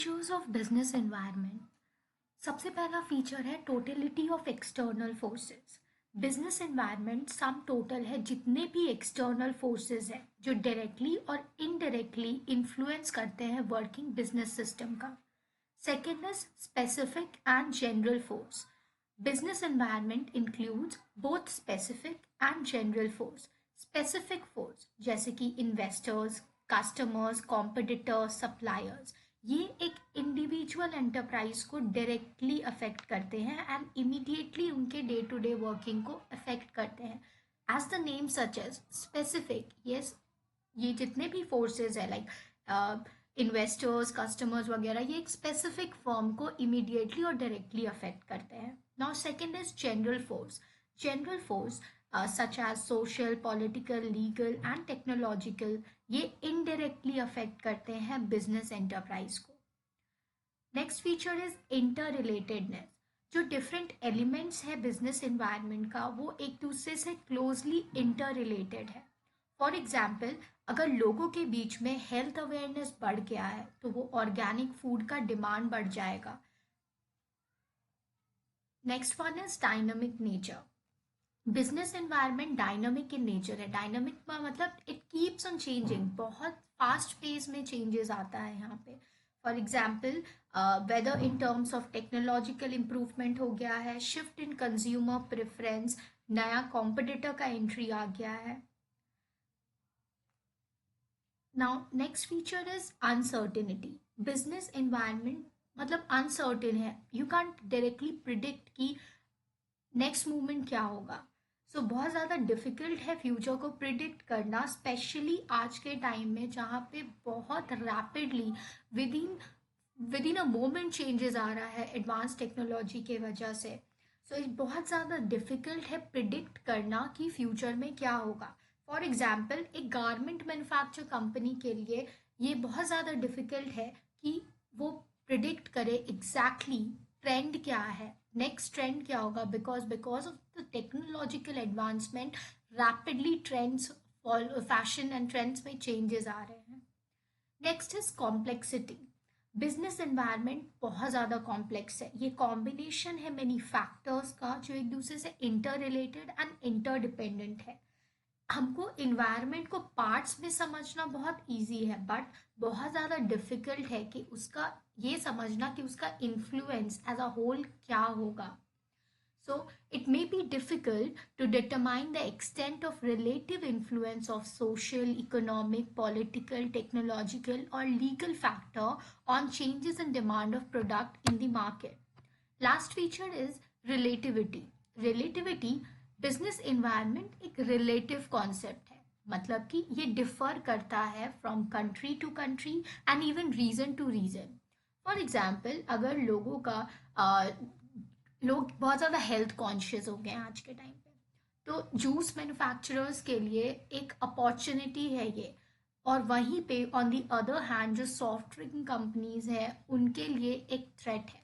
Features of business environment. सबसे पहला feature है totality of external forces. Business environment sum total है जितने भी एक्सटर्नल फोर्सेस हैं जो डायरेक्टली और इनडायरेक्टली इन्फ्लुएंस करते हैं वर्किंग बिजनेस सिस्टम का। Second is specific and general force. Business environment includes both specific and general force. Specific force जैसे कि इन्वेस्टर्स, कस्टमर्स, कॉम्पिटिटर्स, सप्लायर्स, ये एक इंडिविजुअल एंटरप्राइज को डायरेक्टली अफेक्ट करते हैं एंड इमीडिएटली उनके डे टू डे वर्किंग को अफेक्ट करते हैं। As the name such as specific, yes, ये जितने भी फोर्सेस है लाइक इन्वेस्टर्स, कस्टमर्स वगैरह, ये एक स्पेसिफिक फर्म को इमीडिएटली और डायरेक्टली अफेक्ट करते हैं। Now second is general force. General force such as social, political, legal and technological, ये indirectly affect करते हैं business enterprise को। Next feature is interrelatedness. जो डिफरेंट एलिमेंट्स है बिजनेस एनवायरनमेंट का वो एक दूसरे से क्लोजली इंटर है। फॉर एग्जाम्पल, अगर लोगों के बीच में हेल्थ अवेयरनेस बढ़ गया है तो वो ऑर्गेनिक फूड का डिमांड बढ़ जाएगा। Next one is dynamic nature. Business environment dynamic in nature है। डायनामिक का मतलब इट कीप्स ऑन चेंजिंग, बहुत फास्ट पेस में चेंजेस आता है यहाँ पे। For example, whether in terms of technological improvement हो गया है, शिफ्ट इन कंज्यूमर प्रेफरेंस, नया कॉम्पिटिटर का एंट्री आ गया है। Now next feature is uncertainty. Business environment मतलब अनसर्टेन है, यू कांट डायरेक्टली प्रिडिक्ट कि नेक्स्ट मूवमेंट क्या होगा। सो बहुत ज़्यादा डिफ़िकल्ट है फ्यूचर को प्रिडिक्ट करना, स्पेशली आज के टाइम में जहाँ पे बहुत rapidly within a moment changes आ रहा है एडवांस टेक्नोलॉजी के वजह से। सो बहुत ज़्यादा डिफ़िकल्ट है प्रिडिक्ट करना कि फ्यूचर में क्या होगा। फॉर एग्जाम्पल, एक गारमेंट मैन्युफैक्चर कंपनी के लिए ये बहुत ज़्यादा डिफ़िकल्ट है कि वो प्रिडिक्ट करे एग्जैक्टली ट्रेंड क्या है, नेक्स्ट ट्रेंड क्या होगा, because of the technological advancement rapidly trends, fashion and trends में चेंजेस आ रहे हैं। Next is complexity. Business environment बहुत ज़्यादा कॉम्प्लेक्स है। ये कॉम्बिनेशन है मेनी फैक्टर्स का जो एक दूसरे से इंटर रिलेटेड एंड इंटरडिपेंडेंट है। हमको इन्वायरमेंट को पार्ट्स में समझना बहुत इजी है, बट बहुत ज़्यादा डिफिकल्ट है कि उसका ये समझना कि उसका इन्फ्लुएंस एज अ होल क्या होगा। So it may be difficult to determine the extent of relative influence of social, economic, political, technological और legal factor on changes in demand of product in the market. Last feature is relativity. Relativity, business environment एक relative concept है, मतलब कि ये differ करता है from country to country and even region to region. For example, अगर लोग बहुत ज़्यादा हेल्थ कॉन्शियस हो गए हैं आज के टाइम पे, तो जूस मैन्युफैक्चरर्स के लिए एक अपॉर्चुनिटी है ये, और वहीं पे ऑन द अदर हैंड जो सॉफ्ट ड्रिंक कंपनीज है उनके लिए एक थ्रेट है।